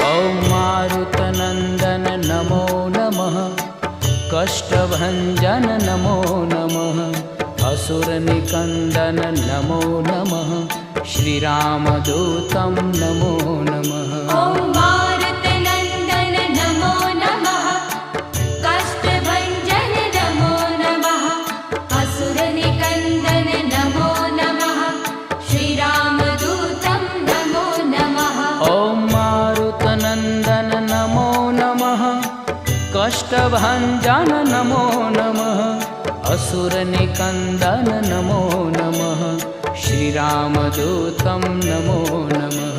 ॐ मारुतनन्दन नमो नमः, कष्टभञ्जन नमो नमः, असुरनिकन्दन नमो नमः, श्रीरामदूतं नमो नमः। ॐ मारुतनन्दन नमो नमः, कष्टभञ्जन नमो नमः, असुरनिकन्दन नमो नमः, श्रीरामदूतं नमो नमः। ॐ मारुतनन्दन नमो नमः, कष्टभञ्जन नमो नमः, असुरनिकन्दन नमो नमः, श्रीरामदूतं नमो नमः।